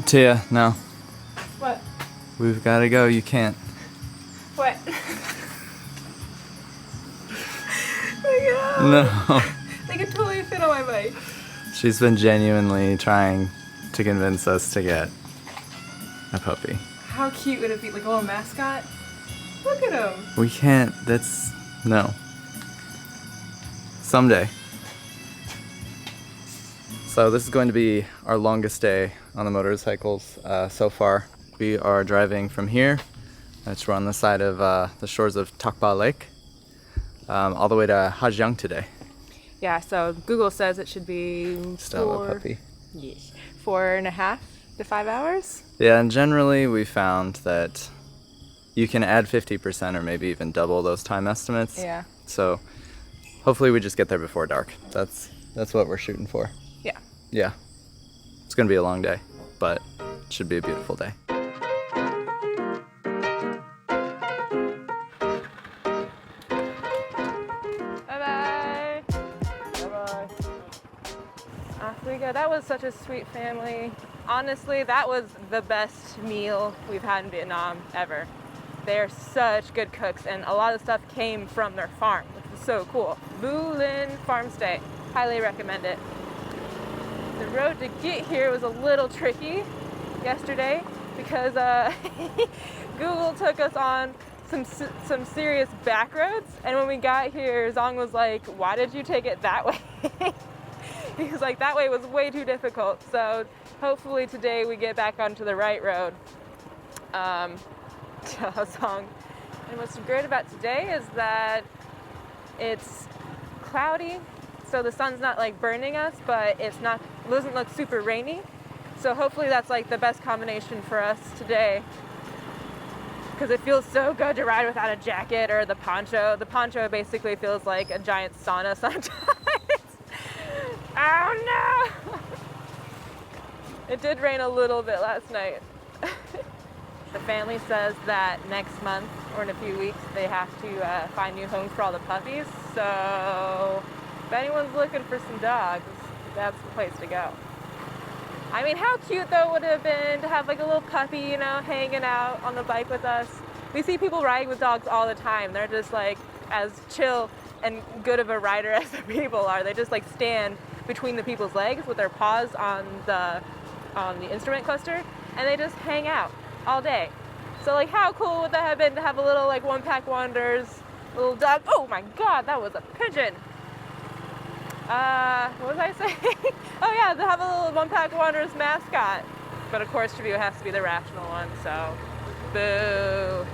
Tia, no. What? We've got to go. You can't. What? Like, No. They could totally fit on my bike. She's been genuinely trying to convince us to get a puppy. How cute would it be? Like a little mascot? Look at him. We can't. That's... No. Someday. So this is going to be our longest day on the motorcycles so far. We are driving from here, which we're on the side of the shores of Takpa Lake, all the way to Hajang today. Yeah, so Google says it should be Still a puppy. Yes. 4.5 to 5 hours. Yeah, and generally we found that you can add 50% or maybe even double those time estimates. Yeah. So hopefully we just get there before dark. That's what we're shooting for. Yeah. Yeah. It's gonna be a long day, but it should be a beautiful day. Bye-bye. Bye-bye. Off we go. That was such a sweet family. Honestly, that was the best meal we've had in Vietnam ever. They're such good cooks, and a lot of stuff came from their farm, which was so cool. Bu Linh Farm Stay. Highly recommend it. The road to get here was a little tricky yesterday because Google took us on some serious back roads, and when we got here, Zong was like, "Why did you take it that way?" He was like, "That way was way too difficult." So hopefully today we get back onto the right road. Zong. And what's great about today is that it's cloudy, so the sun's not like burning us, but it doesn't look super rainy. So hopefully that's like the best combination for us today, because it feels so good to ride without a jacket or the poncho. The poncho basically feels like a giant sauna sometimes. Oh no! It did rain a little bit last night. The family says that next month or in a few weeks they have to find new homes for all the puppies. So if anyone's looking for some dogs, that's the place to go. I mean, how cute though would it have been to have like a little puppy, you know, hanging out on the bike with us. We see people riding with dogs all the time. They're just like as chill and good of a rider as the people are. They just like stand between the people's legs with their paws on the instrument cluster, and they just hang out all day. So like, how cool would that have been to have a little like one pack wonders, little dog? Oh my god, that was a pigeon. What was I saying? Oh yeah, to have a little one pack wonders mascot. But of course Cheveyo has to be the rational one, so boo.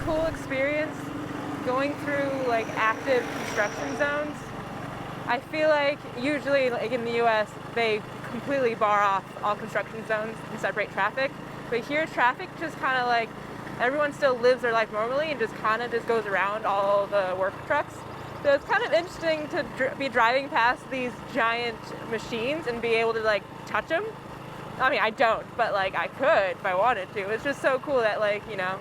Cool experience going through like active construction zones. I feel like usually like in the US they completely bar off all construction zones and separate traffic, but here traffic just kind of like everyone still lives their life normally and just kind of just goes around all the work trucks. So it's kind of interesting to be driving past these giant machines and be able to like touch them. I mean, I don't, but like I could if I wanted to. It's just so cool that like, you know,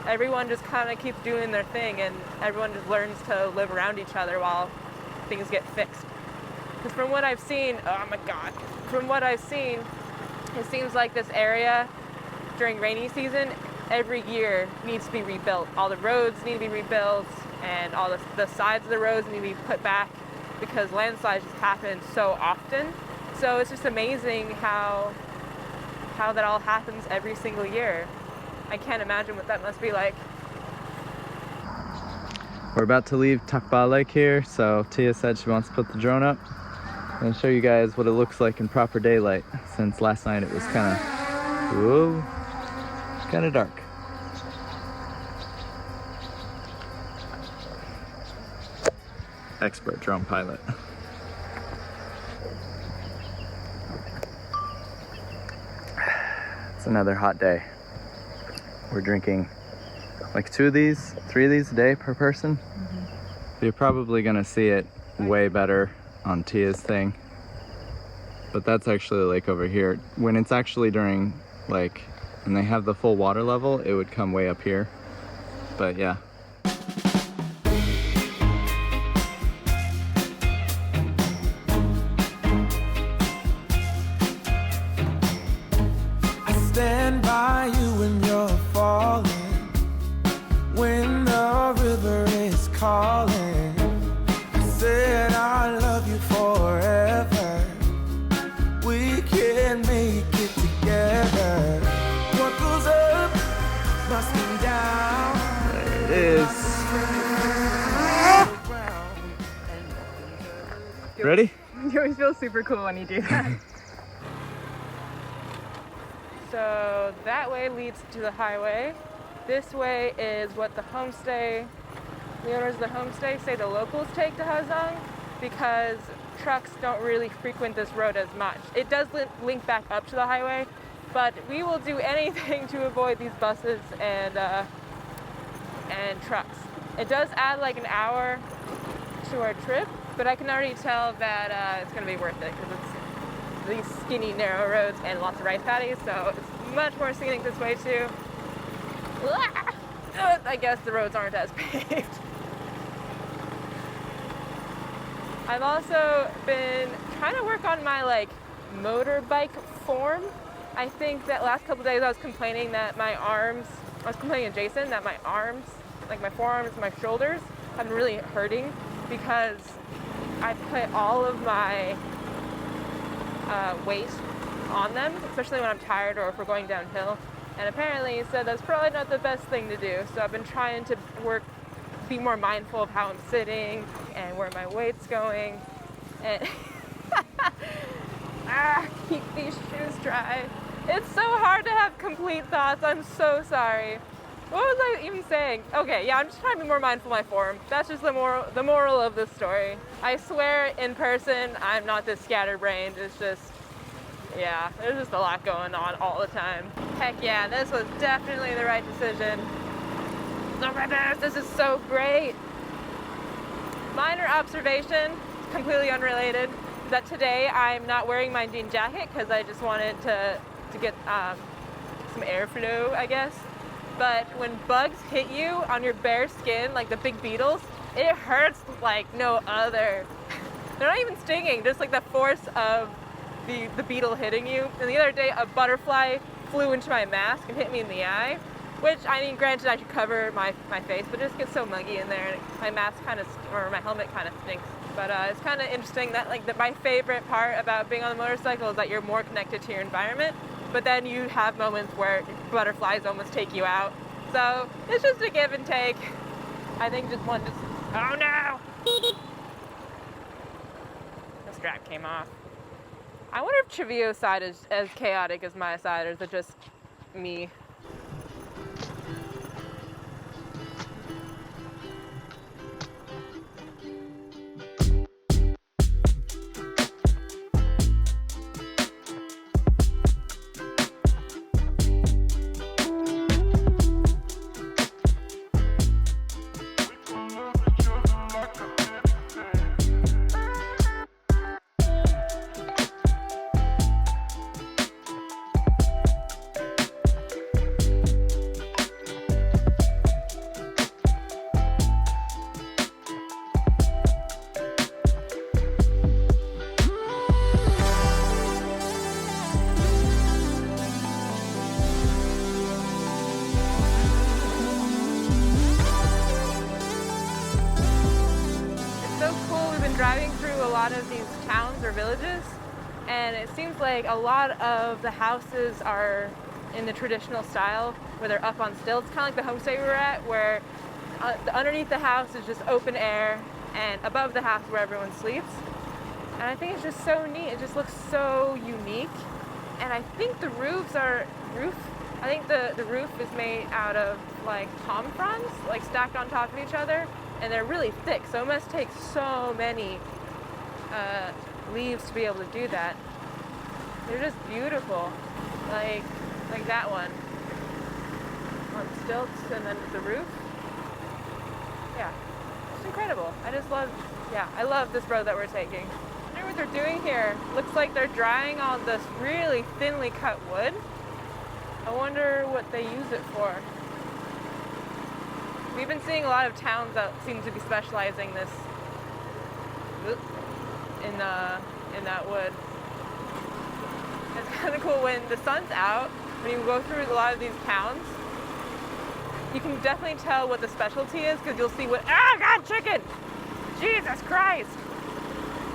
everyone just kind of keeps doing their thing and everyone just learns to live around each other while things get fixed. Because from what I've seen, oh my god, from what I've seen, it seems like this area during rainy season every year needs to be rebuilt. All the roads need to be rebuilt and all the sides of the roads need to be put back because landslides just happen so often. So it's just amazing how that all happens every single year. I can't imagine what that must be like. We're about to leave Takba Lake here, so Tia said she wants to put the drone up and show you guys what it looks like in proper daylight, since last night it was kind of dark. Expert drone pilot. It's another hot day. We're drinking like 2 of these, 3 of these a day per person. You're probably gonna see it way better on Tia's thing. But that's actually the lake over here. When it's actually during, like, when they have the full water level, it would come way up here. But yeah. Stand by you when you're falling, when the river is calling. I said I love you forever. We can make it together. What goes up must come down. There it is. Ready? You always feel super cool when you do that. So that way leads to the highway. This way is what the homestay, the owners of the homestay say the locals take to Hazang, because trucks don't really frequent this road as much. It does link back up to the highway, but we will do anything to avoid these buses and trucks. It does add like an hour to our trip, but I can already tell that it's going to be worth it, because it's these skinny, narrow roads and lots of rice paddies, so it's much more scenic this way too. I guess the roads aren't as paved. I've also been trying to work on my like motorbike form. I think that last couple days I was complaining that my arms, I was complaining to Jason that my arms, like my forearms, my shoulders, have been really hurting because I put all of my weight on them, especially when I'm tired or if we're going downhill. And apparently he said that's probably not the best thing to do. So I've been trying to be more mindful of how I'm sitting and where my weight's going. And keep these shoes dry. It's so hard to have complete thoughts. I'm so sorry. What was I even saying? Okay, yeah, I'm just trying to be more mindful of my form. That's just the moral of the story. I swear in person, I'm not this scatterbrained. It's just, yeah, there's just a lot going on all the time. Heck yeah, this was definitely the right decision. Oh my goodness, this is so great. Minor observation, completely unrelated, that today I'm not wearing my jean jacket because I just wanted to get some airflow, I guess. But when bugs hit you on your bare skin, like the big beetles, it hurts like no other. They're not even stinging, just like the force of the beetle hitting you. And the other day, a butterfly flew into my mask and hit me in the eye, which, I mean, granted, I should cover my face, but it just gets so muggy in there, and my mask or my helmet kind of stinks. But it's kind of interesting that, like, my favorite part about being on a motorcycle is that you're more connected to your environment, but then you have moments where butterflies almost take you out. So it's just a give and take. I think oh no! The strap came off. I wonder if Cheveyo's side is as chaotic as my side, or is it just me? one of these towns or villages, and it seems like a lot of the houses are in the traditional style where they're up on stilts, kind of like the homestay we were at, where underneath the house is just open air, and above the house where everyone sleeps. And I think it's just so neat. It just looks so unique. And I think the I think the roof is made out of like palm fronds, like stacked on top of each other, and they're really thick. So it must take so many leaves to be able to do that. They're just beautiful, like that one on stilts, and then the roof. Yeah, it's incredible. I love this road that we're taking. I wonder what they're doing here. Looks like they're drying on this really thinly cut wood. I wonder what they use it for. We've been seeing a lot of towns that seem to be specializing in that wood. It's kind of cool when the sun's out, when you go through a lot of these towns, you can definitely tell what the specialty is, because you'll see God, chicken! Jesus Christ!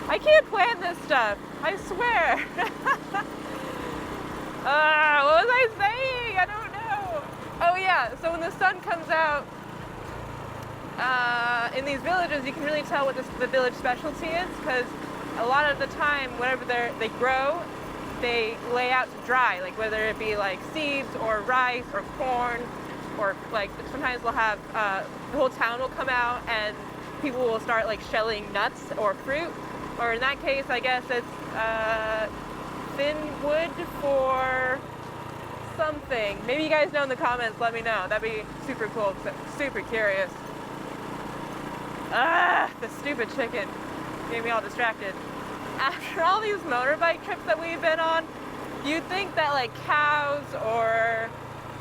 I can't plan this stuff, I swear. What was I saying? I don't know. Oh yeah, so when the sun comes out, in these villages, you can really tell what the village specialty is, because a lot of the time, whenever they grow, they lay out to dry, like whether it be like seeds or rice or corn, or like sometimes they'll have, the whole town will come out and people will start like shelling nuts or fruit, or in that case, I guess it's thin wood for something. Maybe you guys know in the comments, let me know. That'd be super cool, because I'm super curious. The stupid chicken made me all distracted. After all these motorbike trips that we've been on, you'd think that like cows or,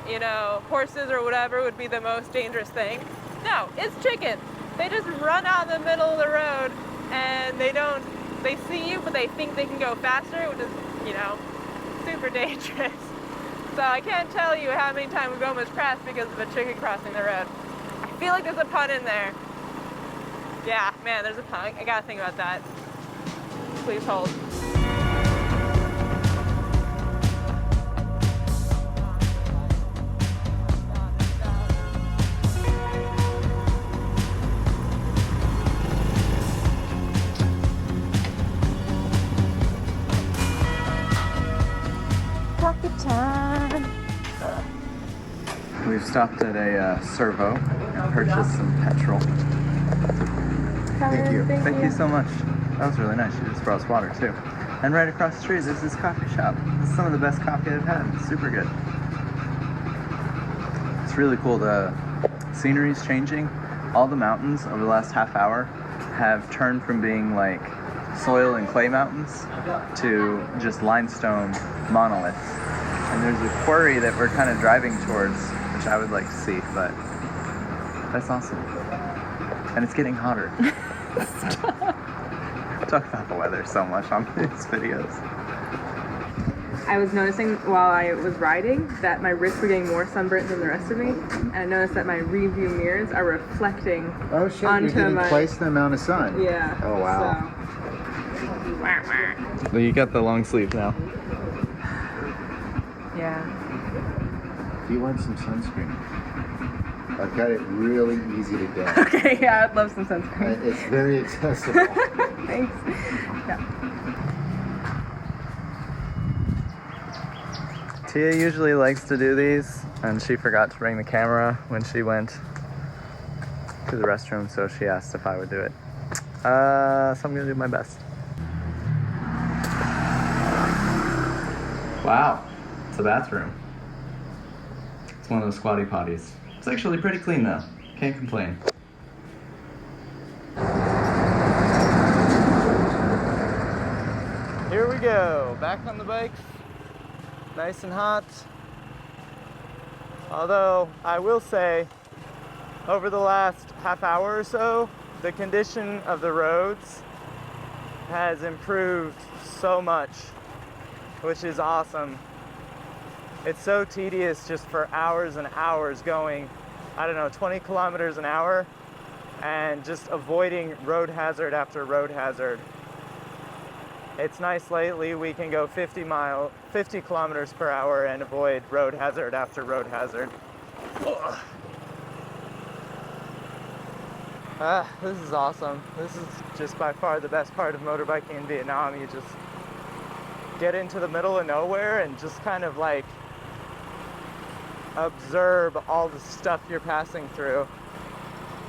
you know, horses or whatever would be the most dangerous thing. No, it's chickens. They just run out in the middle of the road, and they see you, but they think they can go faster, which is, you know, super dangerous. So I can't tell you how many times we've almost crashed because of a chicken crossing the road. I feel like there's a pun in there. Yeah, man, there's a pun. I gotta think about that. Please hold. Pocket time. We've stopped at a servo and purchased some petrol. Thank you. Thank you so much. That was really nice. She just brought us water too. And right across the street, there's this coffee shop. This is some of the best coffee I've had. It's super good. It's really cool. The scenery's changing. All the mountains over the last half hour have turned from being like soil and clay mountains to just limestone monoliths. And there's a quarry that we're kind of driving towards, which I would like to see, but that's awesome. And it's getting hotter. Talk about the weather so much on these videos. I was noticing while I was riding that my wrists were getting more sunburnt than the rest of me, and I noticed that my rear view mirrors are reflecting You're onto getting my... twice the amount of sun. Yeah. Oh, wow. So. Well, you got the long sleeve now. Yeah. Do you want some sunscreen? I've got it really easy to get. Okay, yeah, I'd love some sunscreen. It's very accessible. Thanks. Yeah. Tia usually likes to do these, and she forgot to bring the camera when she went to the restroom, so she asked if I would do it. So I'm gonna do my best. Wow, it's a bathroom. It's one of those squatty potties. It's actually pretty clean though, can't complain. Here we go, back on the bikes. Nice and hot. Although I will say, over the last half hour or so, the condition of the roads has improved so much, which is awesome. It's so tedious just for hours and hours going, I don't know, 20 kilometers an hour and just avoiding road hazard after road hazard. It's nice lately we can go 50 kilometers per hour and avoid road hazard after road hazard. This is awesome. This is just by far the best part of motorbiking in Vietnam. You just get into the middle of nowhere and just kind of like observe all the stuff you're passing through.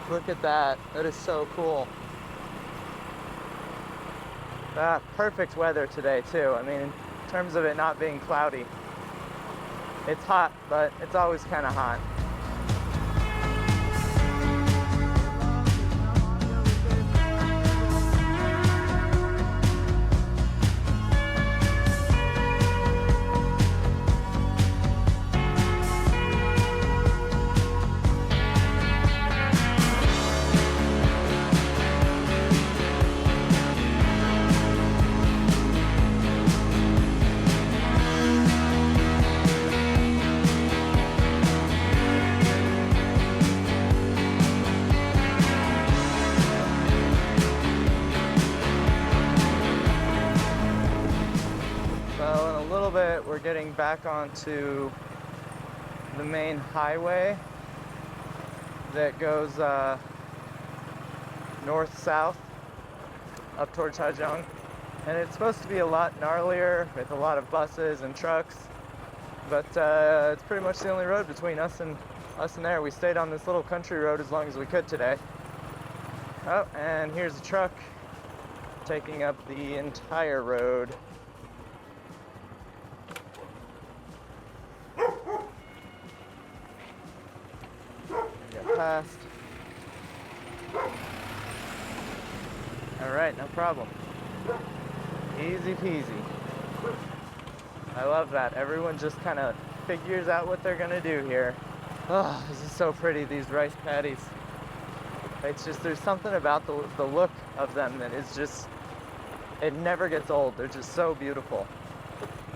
Look at that. That is so cool. Perfect weather today too. I mean, in terms of it not being cloudy. It's hot, but it's always kind of hot. We're getting back onto the main highway that goes north-south up towards Hajong, and it's supposed to be a lot gnarlier with a lot of buses and trucks, but it's pretty much the only road between us and there. We stayed on this little country road as long as we could today. Oh, and here's a truck taking up the entire road. Past. All right, no problem. Easy peasy. I love that. Everyone just kind of figures out what they're gonna do here. Oh, this is so pretty, these rice paddies. It's just, there's something about the look of them that is just, it never gets old. They're just so beautiful.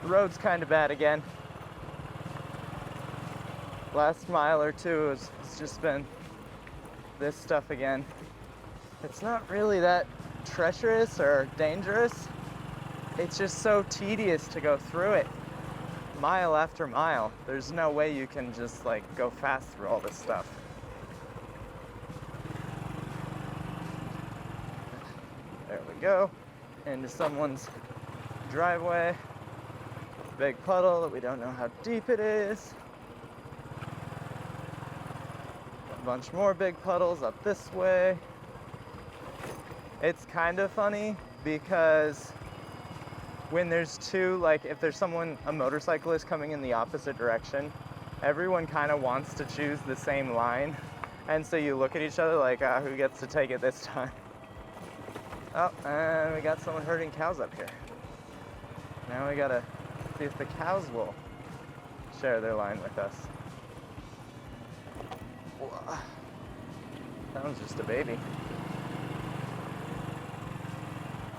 The road's kind of bad again. Last mile or two has just been this stuff again. It's not really that treacherous or dangerous. It's just so tedious to go through it mile after mile. There's no way you can just like go fast through all this stuff. There we go. Into someone's driveway. Big puddle that we don't know how deep it is. A bunch more big puddles up this way. It's kind of funny because when there's two, like if there's a motorcyclist coming in the opposite direction, everyone kind of wants to choose the same line. And so you look at each other like, who gets to take it this time? Oh, and we got someone herding cows up here. Now we gotta see if the cows will share their line with us. That one's just a baby.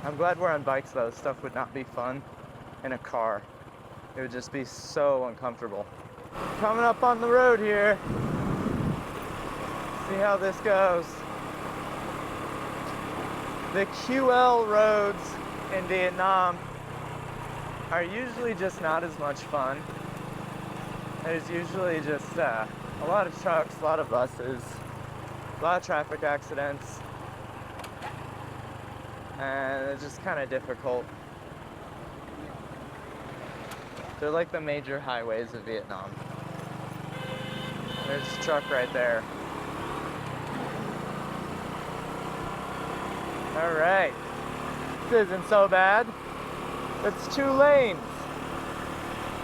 I'm glad we're on bikes though. This stuff would not be fun in a car. It would just be so uncomfortable. Coming up on the road here. See how this goes. The QL roads in Vietnam are usually just not as much fun. There's usually just a lot of trucks, a lot of buses, a lot of traffic accidents, and it's just kind of difficult. They're like the major highways of Vietnam. There's a truck right there. All right, this isn't so bad. It's 2 lanes.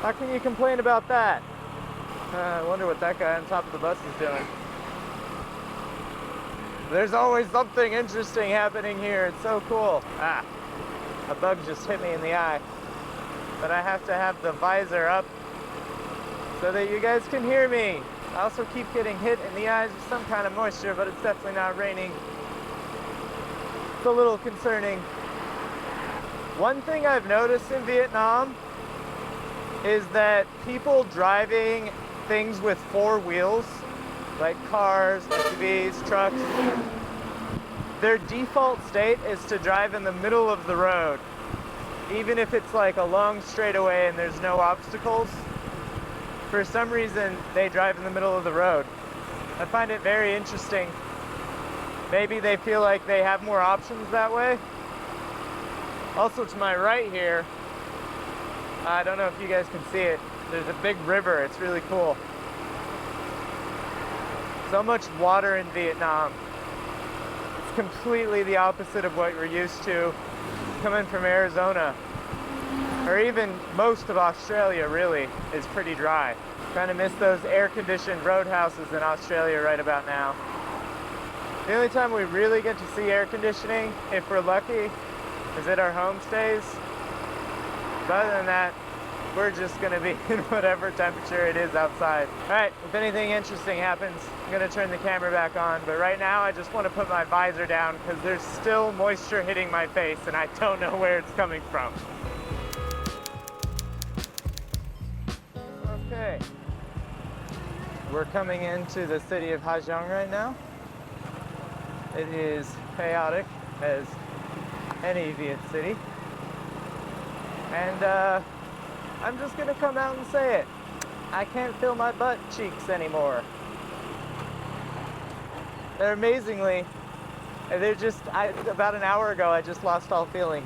How can you complain about that? I wonder what that guy on top of the bus is doing. There's always something interesting happening here. It's so cool. A bug just hit me in the eye. But I have to have the visor up so that you guys can hear me. I also keep getting hit in the eyes with some kind of moisture, but it's definitely not raining. It's a little concerning. One thing I've noticed in Vietnam is that people driving things with 4 wheels, like cars, SUVs, trucks, their default state is to drive in the middle of the road. even if it's like a long straightaway and there's no obstacles, for some reason they drive in the middle of the road. I find it very interesting. Maybe they feel like they have more options that way. Also to my right here, I don't know if you guys can see it, there's a big river. It's really cool. So much water in Vietnam. It's completely the opposite of what we're used to coming from Arizona, or even most of Australia really is pretty dry. Kind of miss those air-conditioned roadhouses in Australia right about now. The only time we really get to see air conditioning, if we're lucky, is at our homestays. But other than that, we're just gonna be in whatever temperature it is outside. All right, if anything interesting happens, I'm gonna turn the camera back on, but right now I just wanna put my visor down because there's still moisture hitting my face and I don't know where it's coming from. Okay, we're coming into the city of Ha Giang right now. It is chaotic as any Viet city. And I'm just gonna come out and say it. I can't feel my butt cheeks anymore. They're amazingly, about an hour ago, I just lost all feeling.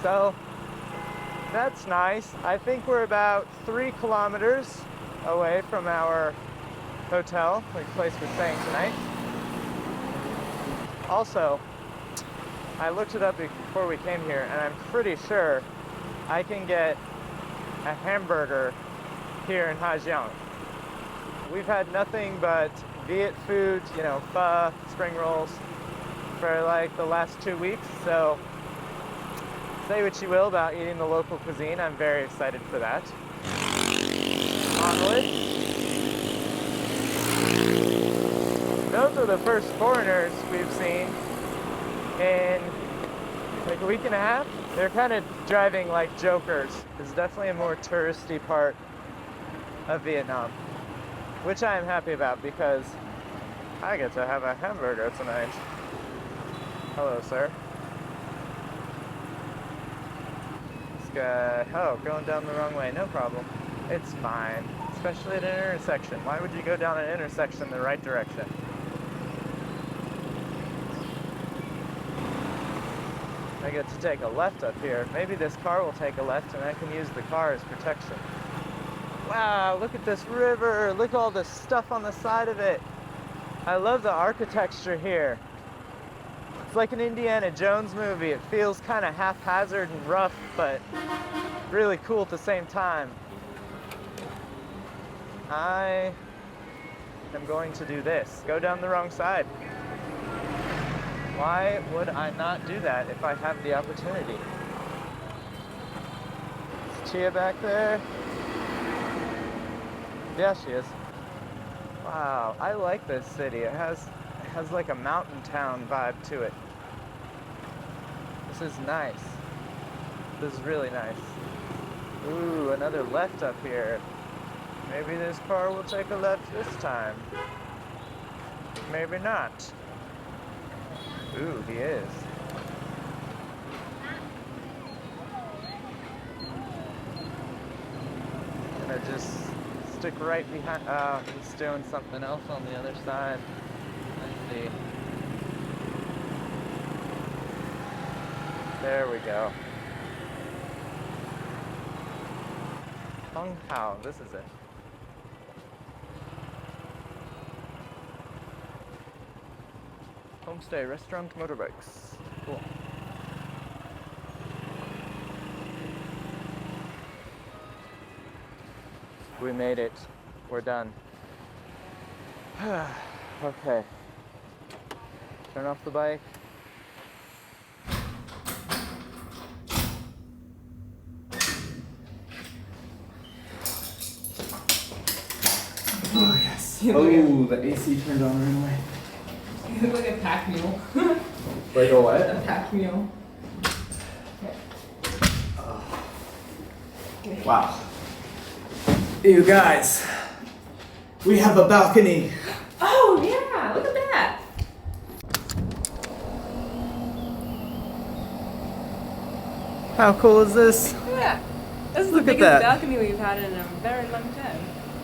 So, that's nice. I think we're about 3 kilometers away from our hotel, the place we're staying tonight. Also, I looked it up before we came here, and I'm pretty sure I can get a hamburger here in Ha Giang. We've had nothing but Viet food, you know, pho, spring rolls, for like the last 2 weeks, so say what you will about eating the local cuisine, I'm very excited for that. Omelet. Those are the first foreigners we've seen in like a week and a half. They're kind of driving like jokers. It's definitely a more touristy part of Vietnam, which I am happy about because I get to have a hamburger tonight. Hello, sir. This guy, oh, going down the wrong way, no problem. It's fine, especially at an intersection. Why would you go down an intersection the right direction? I get to take a left up here. Maybe this car will take a left and I can use the car as protection. Wow, look at this river. Look at all this stuff on the side of it. I love the architecture here. It's like an Indiana Jones movie. It feels kind of haphazard and rough, but really cool at the same time. I am going to do this. Go down the wrong side. Why would I not do that if I have the opportunity? Is Tia back there? Yeah, she is. Wow, I like this city. It has like a mountain town vibe to it. This is nice. This is really nice. Ooh, another left up here. Maybe this car will take a left this time. Maybe not. Ooh, he is. Gonna just stick right behind. Oh, he's doing something else on the other side. Let's see. There we go. Hong Hao, this is it. Homestay, restaurant, motorbikes. Cool. We made it. We're done. Okay. Turn off the bike. Oh, yes. Oh, the AC turned on right away. You look like a pack mule. Like a what? A pack mule. Okay. Wow. You guys, we have a balcony. Oh yeah, look at that. How cool is this? Yeah. This is Look the at biggest that. balcony we've had in a very long time.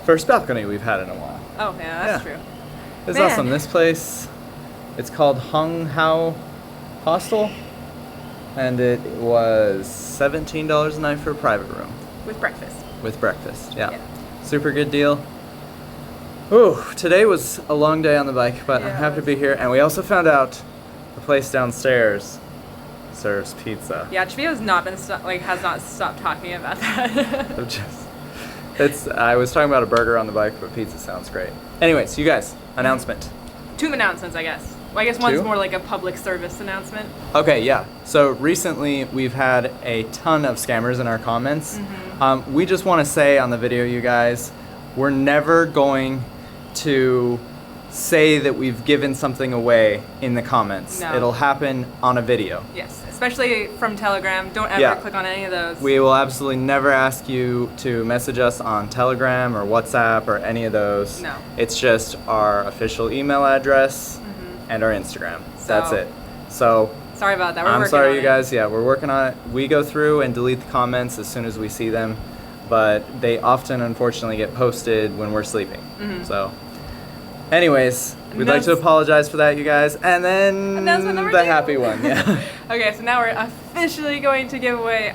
First balcony we've had in a while. Oh, yeah, that's true. It's Man. awesome. This place, it's called Hung Hao Hostel, and it was $17 a night for a private room With breakfast. with breakfast. Yeah. Yeah. Super good deal. Ooh, today was a long day on the bike, but Yeah, I'm it happy to was. be here. And we also found out the place downstairs serves pizza. Yeah, Cheveyo's not been has not stopped talking about that. I'm just, I was talking about a burger on the bike, but pizza sounds great. Anyways, you guys, announcement. 2 announcements, I guess. Well, I guess one's 2? more like a public service announcement. Okay, yeah. So recently we've had a ton of scammers in our comments. We just want to say on the video, you guys, we're never going to say that we've given something away in the comments. No. It'll happen on a video. Yes, especially from Telegram. Don't ever Yeah. click on any of those. We will absolutely never ask you to message us on Telegram or WhatsApp or any of those. No. It's just our official email address and our Instagram. That's So- it. So Sorry about that. We're I'm working sorry, on you it. guys. Yeah, we're working on it. We go through and delete the comments as soon as we see them, but they often, unfortunately, get posted when we're sleeping. So, anyways, we'd like to apologize for that, you guys. And then Announcement number the 2. happy one. Yeah. Okay, so now we're officially going to give away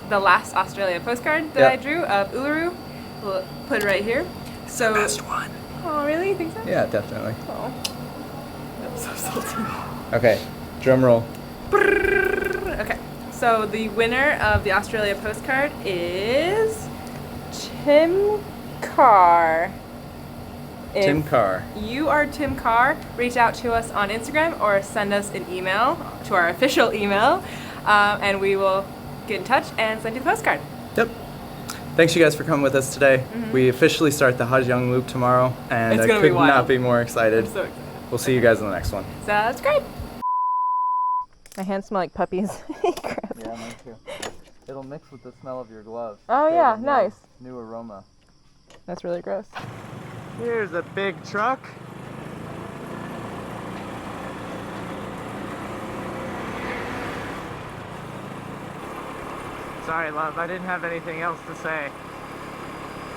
the last Australia postcard that Yep. I drew of Uluru. We'll put it right here. So. Best one. Oh, really? You think so? Yeah, definitely. Oh. I'm so salty. Okay, drum roll. Okay, so the winner of the Australia postcard is Tim Carr. Tim If Carr. you are Tim Carr, reach out to us on Instagram or send us an email to our official email, and we will get in touch and send you the postcard. Yep. Thanks, you guys, for coming with us today. We officially start the Hajjong Loop tomorrow, and It's I gonna be could wild. not be more excited. I'm so excited. We'll see you guys in the next one. So that's great. My hands smell like puppies. Yeah, mine too. It'll mix with the smell of your gloves. Oh, yeah, nice. New aroma. That's really gross. Here's a big truck. Sorry, love, I didn't have anything else to say.